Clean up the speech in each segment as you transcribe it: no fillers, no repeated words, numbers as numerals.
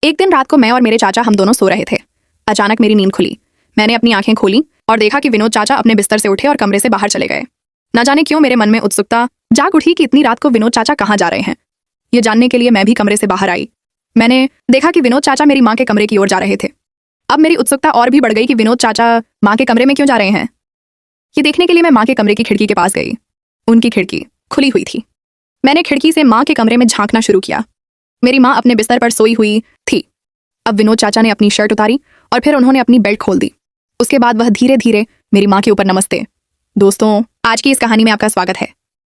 एक दिन रात को मैं और मेरे चाचा हम दोनों सो रहे थे। अचानक मेरी नींद खुली। मैंने अपनी आंखें खोली और देखा कि विनोद चाचा अपने बिस्तर से उठे और कमरे से बाहर चले गए। न जाने क्यों मेरे मन में उत्सुकता जाग उठी कि इतनी रात को विनोद चाचा कहाँ जा रहे हैं। ये जानने के लिए मैं भी कमरे से बाहर आई। मैंने देखा कि विनोद चाचा मेरी माँ के कमरे की ओर जा रहे थे। अब मेरी उत्सुकता और भी बढ़ गई कि विनोद चाचा माँ के कमरे में क्यों जा रहे हैं। ये देखने के लिए मैं माँ के कमरे की खिड़की के पास गई। उनकी खिड़की खुली हुई थी। मैंने खिड़की से माँ के कमरे में झांकना शुरू किया। मेरी माँ अपने बिस्तर पर सोई हुई थी। अब विनोद चाचा ने अपनी शर्ट उतारी और फिर उन्होंने अपनी बेल्ट खोल दी। उसके बाद वह धीरे धीरे मेरी माँ के ऊपर नमस्ते। दोस्तों, आज की इस कहानी में आपका स्वागत है।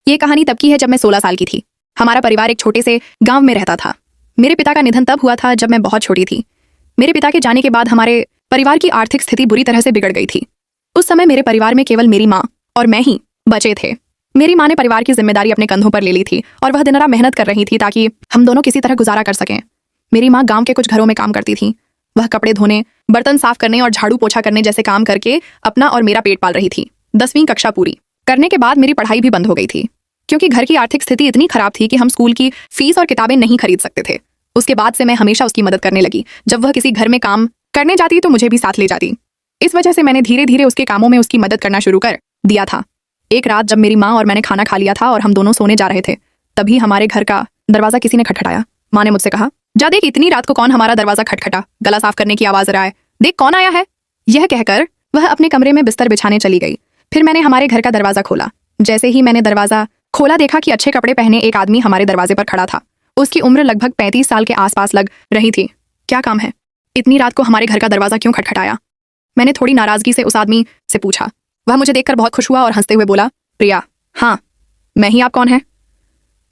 ये कहानी तब की है जब मैं 16 साल की थी। हमारा परिवार एक छोटे से गांव में रहता था। मेरे पिता का निधन तब हुआ था जब मैं बहुत छोटी थी। मेरे पिता के जाने के बाद हमारे परिवार की आर्थिक स्थिति बुरी तरह से बिगड़ गई थी। उस समय मेरे परिवार में केवल मेरी माँ और मैं ही बचे थे। मेरी माँ ने परिवार की जिम्मेदारी अपने कंधों पर ले ली थी और वह दिन रात मेहनत कर रही थी ताकि हम दोनों किसी तरह गुजारा कर सकें। मेरी माँ गांव के कुछ घरों में काम करती थी। वह कपड़े धोने, बर्तन साफ करने और झाड़ू पोछा करने जैसे काम करके अपना और मेरा पेट पाल रही थी। 10वीं कक्षा पूरी करने के बाद मेरी पढ़ाई भी बंद हो गई थी क्योंकि घर की आर्थिक स्थिति इतनी खराब थी कि हम स्कूल की फीस और किताबें नहीं खरीद सकते थे। उसके बाद से मैं हमेशा उसकी मदद करने लगी। जब वह किसी घर में काम करने जाती तो मुझे भी साथ ले जाती। इस वजह से मैंने धीरे धीरे उसके कामों में उसकी मदद करना शुरू कर दिया था। एक रात जब मेरी माँ और मैंने खाना खा लिया था और हम दोनों सोने जा रहे थे, तभी हमारे घर का दरवाजा किसी ने खटखटाया। माँ ने मुझसे कहा, जा देख इतनी रात को कौन हमारा दरवाजा खटखटा, गला साफ करने की आवाज आ रहा है, देख कौन आया है। यह कहकर वह अपने कमरे में बिस्तर बिछाने चली गई। फिर मैंने हमारे घर का दरवाजा खोला। जैसे ही मैंने दरवाजा खोला देखा कि अच्छे कपड़े पहने एक आदमी हमारे दरवाजे पर खड़ा था। उसकी उम्र लगभग 35 साल के आसपास लग रही थी। क्या काम है, इतनी रात को हमारे घर का दरवाजा क्यों खटखटाया? मैंने थोड़ी नाराजगी से उस आदमी से पूछा। वह मुझे देखकर बहुत खुश हुआ और हंसते हुए बोला, प्रिया, हाँ मैं ही। आप कौन है?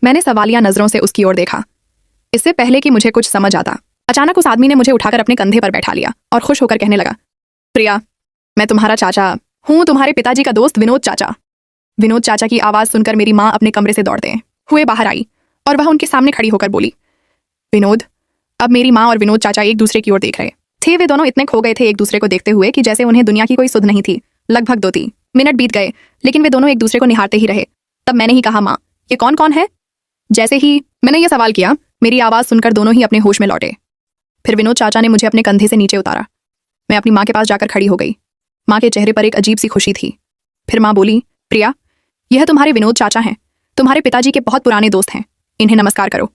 मैंने सवालिया नजरों से उसकी ओर देखा। इससे पहले कि मुझे कुछ समझ आता, अचानक उस आदमी ने मुझे उठाकर अपने कंधे पर बैठा लिया और खुश होकर कहने लगा, प्रिया, मैं तुम्हारा चाचा हूँ, तुम्हारे पिताजी का दोस्त विनोद चाचा। विनोद चाचा की आवाज सुनकर मेरी माँ अपने कमरे से दौड़ते हुए बाहर आई और वह उनके सामने खड़ी होकर बोली, विनोद। अब मेरी माँ और विनोद चाचा एक दूसरे की ओर देख रहे थे। वे दोनों इतने खो गए थे एक दूसरे को देखते हुए कि जैसे उन्हें दुनिया की कोई सुध नहीं थी। लगभग 2-3 मिनट बीत गए, लेकिन वे दोनों एक दूसरे को निहारते ही रहे। तब मैंने ही कहा, माँ, ये कौन कौन है? जैसे ही मैंने ये सवाल किया, मेरी आवाज सुनकर दोनों ही अपने होश में लौटे। फिर विनोद चाचा ने मुझे अपने कंधे से नीचे उतारा। मैं अपनी माँ के पास जाकर खड़ी हो गई। माँ के चेहरे पर एक अजीब सी खुशी थी। फिर माँ बोली, प्रिया, यह तुम्हारे विनोद चाचा हैं, तुम्हारे पिताजी के बहुत पुराने दोस्त हैं, इन्हें नमस्कार करो।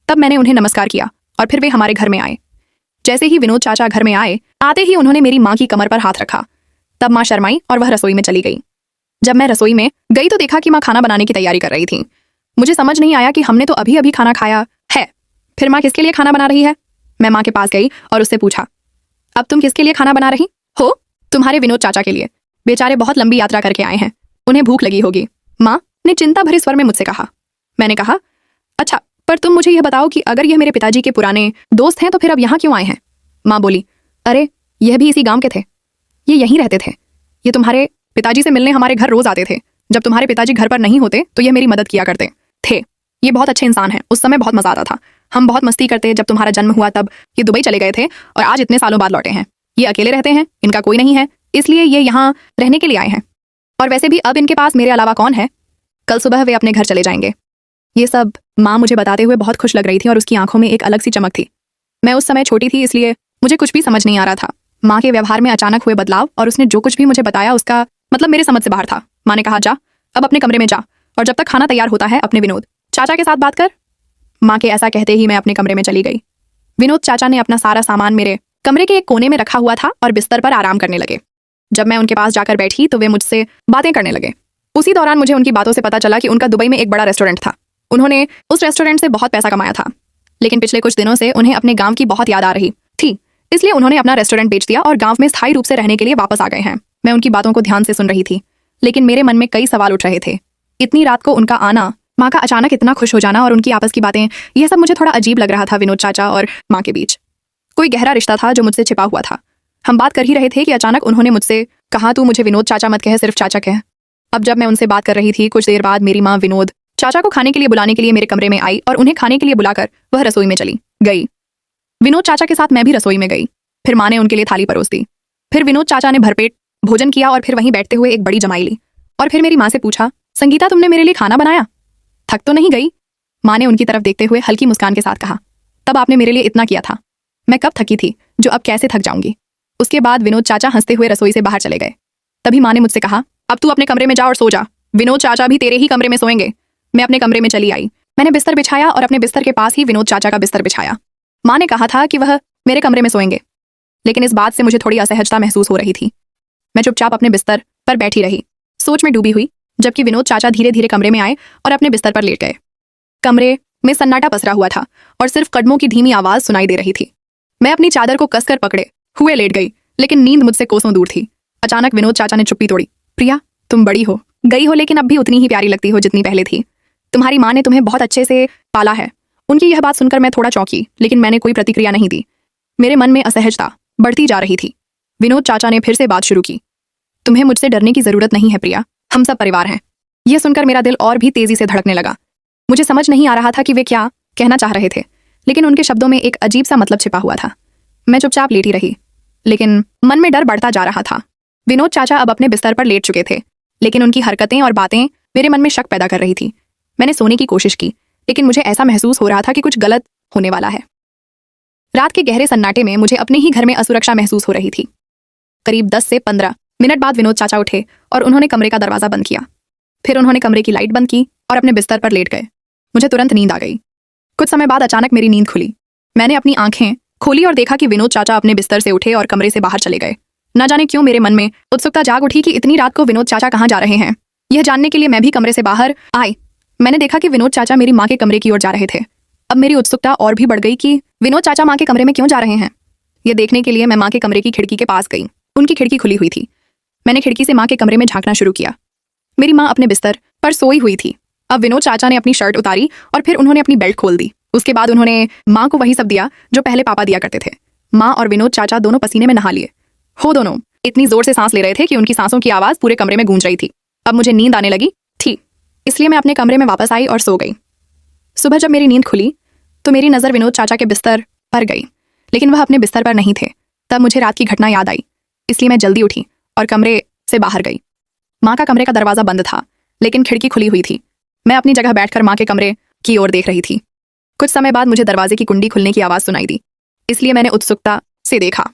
तब मैंने उन्हें नमस्कार किया और फिर वे हमारे घर में आए। जैसे ही विनोद चाचा घर में आए, आते ही उन्होंने मेरी माँ की कमर पर हाथ रखा। तब माँ शर्माई और वह रसोई में चली गई। जब मैं रसोई में गई तो देखा कि माँ खाना बनाने की तैयारी कर रही थी। मुझे समझ नहीं आया कि हमने तो अभी अभी खाना खाया है। फिर माँ किसके लिए खाना बना रही है? मैं माँ के पास गई और उससे पूछा, अब तुम किसके लिए खाना बना रही हो? तुम्हारे विनोद चाचा के लिए। बेचारे बहुत लंबी यात्रा करके आए हैं, उन्हें भूख लगी होगी, माँ ने चिंता भरे स्वर में मुझसे कहा। मैंने कहा, अच्छा, पर तुम मुझे यह बताओ कि अगर यह मेरे पिताजी के पुराने दोस्त हैं तो फिर अब यहाँ क्यों आए हैं? माँ बोली, अरे यह भी इसी गांव के थे, ये यहीं रहते थे। ये तुम्हारे पिताजी से मिलने हमारे घर रोज आते थे। जब तुम्हारे पिताजी घर पर नहीं होते तो यह मेरी मदद किया करते थे। ये बहुत अच्छे इंसान हैं। उस समय बहुत मजा आता था, हम बहुत मस्ती करते। जब तुम्हारा जन्म हुआ तब ये दुबई चले गए थे और आज इतने सालों बाद लौटे हैं। ये अकेले रहते हैं, इनका कोई नहीं है, इसलिए ये यहाँ रहने के लिए आए हैं। और वैसे भी अब इनके पास मेरे अलावा कौन है? कल सुबह वे अपने घर चले जाएंगे। ये सब माँ मुझे बताते हुए बहुत खुश लग रही थी और उसकी आंखों में एक अलग सी चमक थी। मैं उस समय छोटी थी, इसलिए मुझे कुछ भी समझ नहीं आ रहा था। माँ के व्यवहार में अचानक हुए बदलाव और उसने जो कुछ भी मुझे बताया उसका मतलब मेरे समझ से बाहर था। माँ ने कहा, जा अब अपने कमरे में जा और जब तक खाना तैयार होता है अपने विनोद चाचा के साथ बात कर। माँ के ऐसा कहते ही मैं अपने कमरे में चली गई। विनोद चाचा ने अपना सारा सामान मेरे कमरे के एक कोने में रखा हुआ था और बिस्तर पर आराम करने लगे। जब मैं उनके पास जाकर बैठी तो वे मुझसे बातें करने लगे। उसी दौरान मुझे उनकी बातों से पता चला कि उनका दुबई में एक बड़ा रेस्टोरेंट था। उन्होंने उस रेस्टोरेंट से बहुत पैसा कमाया था, लेकिन पिछले कुछ दिनों से उन्हें अपने गाँव की बहुत याद आ रही थी, इसलिए उन्होंने अपना रेस्टोरेंट बेच दिया और गाँव में स्थायी रूप से रहने के लिए वापस आ गए हैं। मैं उनकी बातों को ध्यान से सुन रही थी, लेकिन मेरे मन में कई सवाल उठ रहे थे। इतनी रात को उनका आना, माँ का अचानक इतना खुश हो जाना और उनकी आपस की बातें, यह सब मुझे थोड़ा अजीब लग रहा था। विनोद चाचा और माँ के बीच कोई गहरा रिश्ता था जो मुझसे छिपा हुआ था। हम बात कर ही रहे थे कि अचानक उन्होंने मुझसे कहा, तू मुझे विनोद चाचा मत कह, सिर्फ चाचा कह। अब जब मैं उनसे बात कर रही थी, कुछ देर बाद मेरी माँ विनोद चाचा को खाने के लिए बुलाने के लिए मेरे कमरे में आई और उन्हें खाने के लिए बुलाकर वह रसोई में चली गई। विनोद चाचा के साथ मैं भी रसोई में गई। फिर माँ ने उनके लिए थाली परोस दी। फिर विनोद चाचा ने भरपेट भोजन किया और फिर वहीं बैठते हुए एक बड़ी जमाई ली और फिर मेरी माँ से पूछा, संगीता, तुमने मेरे लिए खाना बनाया? थक तो नहीं गई? माँ ने उनकी तरफ देखते हुए हल्की मुस्कान के साथ कहा, तब आपने मेरे लिए इतना किया था। मैं कब थकी थी, जो अब कैसे थक जाऊंगी। उसके बाद विनोद चाचा हंसते हुए रसोई से बाहर चले गए। तभी माँ ने मुझसे कहा, अब तू अपने कमरे में जा और सो जा, विनोद चाचा भी तेरे ही कमरे में सोएंगे। मैं अपने कमरे में चली आई। मैंने बिस्तर बिछाया और अपने बिस्तर के पास ही विनोद चाचा का बिस्तर बिछाया। माँ ने कहा था कि वह मेरे कमरे में सोएंगे, लेकिन इस बात से मुझे थोड़ी असहजता महसूस हो रही थी। मैं चुपचाप अपने बिस्तर पर बैठी रही, सोच में डूबी हुई, जबकि विनोद चाचा धीरे धीरे कमरे में आए और अपने बिस्तर पर लेट गए। कमरे में सन्नाटा पसरा हुआ था और सिर्फ कदमों की धीमी आवाज सुनाई दे रही थी। मैं अपनी चादर को कसकर पकड़े हुए लेट गई, लेकिन नींद मुझसे कोसों दूर थी। अचानक विनोद चाचा ने चुप्पी तोड़ी। प्रिया, तुम बड़ी हो गई हो, लेकिन अब भी उतनी ही प्यारी लगती हो जितनी पहले थी। तुम्हारी माँ ने तुम्हें बहुत अच्छे से पाला है। उनकी यह बात सुनकर मैं थोड़ा चौंकी, लेकिन मैंने कोई प्रतिक्रिया नहीं दी। मेरे मन में असहजता बढ़ती जा रही थी। विनोद चाचा ने फिर से बात शुरू की। तुम्हें मुझसे डरने की जरूरत नहीं है प्रिया, हम सब परिवार हैं। यह सुनकर मेरा दिल और भी तेजी से धड़कने लगा। मुझे समझ नहीं आ रहा था कि वे क्या कहना चाह रहे थे, लेकिन उनके शब्दों में एक अजीब सा मतलब छिपा हुआ था। मैं चुपचाप लेटी रही, लेकिन मन में डर बढ़ता जा रहा था। विनोद चाचा अब अपने बिस्तर पर लेट चुके थे, लेकिन उनकी हरकतें और बातें मेरे मन में शक पैदा कर रही थी। मैंने सोने की कोशिश की, लेकिन मुझे ऐसा महसूस हो रहा था कि कुछ गलत होने वाला है। रात के गहरे सन्नाटे में मुझे अपने ही घर में असुरक्षा महसूस हो रही थी। करीब 10 से 15 मिनट बाद विनोद चाचा उठे और उन्होंने कमरे का दरवाजा बंद किया। फिर उन्होंने कमरे की लाइट बंद की और अपने बिस्तर पर लेट गए। मुझे तुरंत नींद आ गई। कुछ समय बाद अचानक मेरी नींद खुली। मैंने अपनी आंखें खोली और देखा कि विनोद चाचा अपने बिस्तर से उठे और कमरे से बाहर चले गए। न जाने क्यों मेरे मन में उत्सुकता जाग उठी कि इतनी रात को विनोद चाचा कहाँ जा रहे हैं। यह जानने के लिए मैं भी कमरे से बाहर आई। मैंने देखा कि विनोद चाचा मेरी माँ के कमरे की ओर जा रहे थे। अब मेरी उत्सुकता और भी बढ़ गई कि विनोद चाचा माँ के कमरे में क्यों जा रहे हैं। यह देखने के लिए मैं माँ के कमरे की खिड़की के पास गई। उनकी खिड़की खुली हुई थी। मैंने खिड़की से माँ के कमरे में झांकना शुरू किया। मेरी माँ अपने बिस्तर पर सोई हुई थी। अब विनोद चाचा ने अपनी शर्ट उतारी और फिर उन्होंने अपनी बेल्ट खोल दी। उसके बाद उन्होंने माँ को वही सब दिया जो पहले पापा दिया करते थे। माँ और विनोद चाचा दोनों पसीने में नहा लिए। हो दोनों इतनी जोर से सांस ले रहे थे कि उनकी सांसों की आवाज पूरे कमरे में गूंज रही थी। अब मुझे नींद आने लगी थी, इसलिए मैं अपने कमरे में वापस आई और सो गई। सुबह जब मेरी नींद खुली तो मेरी नज़र विनोद चाचा के बिस्तर पर गई, लेकिन वह अपने बिस्तर पर नहीं थे। तब मुझे रात की घटना याद आई, इसलिए मैं जल्दी उठी और कमरे से बाहर गई। माँ का कमरे का दरवाजा बंद था, लेकिन खिड़की खुली हुई थी। मैं अपनी जगह बैठकर माँ के कमरे की ओर देख रही थी। कुछ समय बाद मुझे दरवाजे की कुंडी खुलने की आवाज सुनाई दी, इसलिए मैंने उत्सुकता से देखा।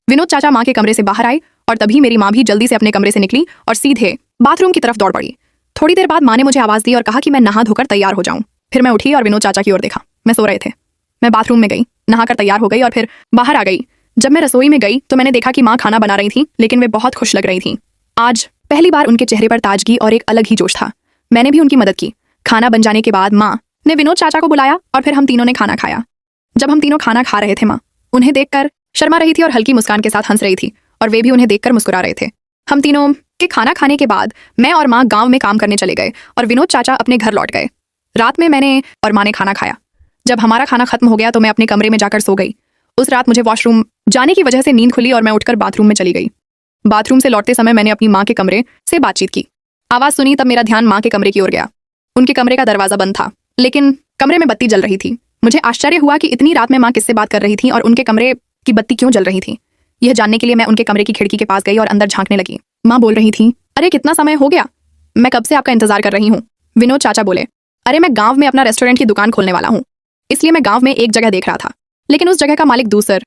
विनोद चाचा माँ के कमरे से बाहर आए और तभी मेरी माँ भी जल्दी से अपने कमरे से निकली और सीधे बाथरूम की तरफ दौड़ पड़ी। थोड़ी देर बाद माँ ने मुझे आवाज दी और कहा कि मैं नहा धोकर तैयार हो जाऊं। फिर मैं उठी और विनोद चाचा की ओर देखा। मैं सो रहे थे। मैं बाथरूम में गई, नहाकर तैयार हो गई और फिर बाहर आ गई। जब मैं रसोई में गई तो मैंने देखा कि माँ खाना बना रही थी, लेकिन वे बहुत खुश लग रही थी। आज पहली बार उनके चेहरे पर ताजगी और एक अलग ही जोश था। मैंने भी उनकी मदद की। खाना बन जाने के बाद माँ ने विनोद चाचा को बुलाया और फिर हम तीनों ने खाना खाया। जब हम तीनों खाना खा रहे थे, माँ उन्हें देखकर शर्मा रही थी और हल्की मुस्कान के साथ हंस रही थी, और वे भी उन्हें देखकर मुस्कुरा रहे थे। हम तीनों के खाना खाने के बाद मैं और माँ गांव में काम करने चले गए और विनोद चाचा अपने घर लौट गए। रात में मैंने और माँ ने खाना खाया। जब हमारा खाना खत्म हो गया तो मैं अपने कमरे में जाकर सो गई। उस रात मुझे वॉशरूम जाने की वजह से नींद खुली और मैं उठकर बाथरूम में चली गई। बाथरूम से लौटते समय मैंने अपनी माँ के कमरे से बातचीत की। आवाज सुनी तब मेरा ध्यान माँ के कमरे की ओर गया। उनके कमरे का दरवाजा बंद था, लेकिन कमरे में बत्ती जल रही थी। मुझे आश्चर्य हुआ कि इतनी रात में माँ किससे बात कर रही थी और उनके कमरे की बत्ती क्यों जल रही थी। यह जानने के लिए मैं उनके कमरे की खिड़की के पास गई और अंदर झांकने लगी। माँ बोल रही थी, अरे कितना समय हो गया, मैं कब से आपका इंतजार कर रही हूँ। विनोद चाचा बोले, अरे मैं गांव में अपना रेस्टोरेंट की दुकान खोलने वाला हूँ, इसलिए मैं गांव में एक जगह देख रहा था, लेकिन उस जगह का मालिक दूसर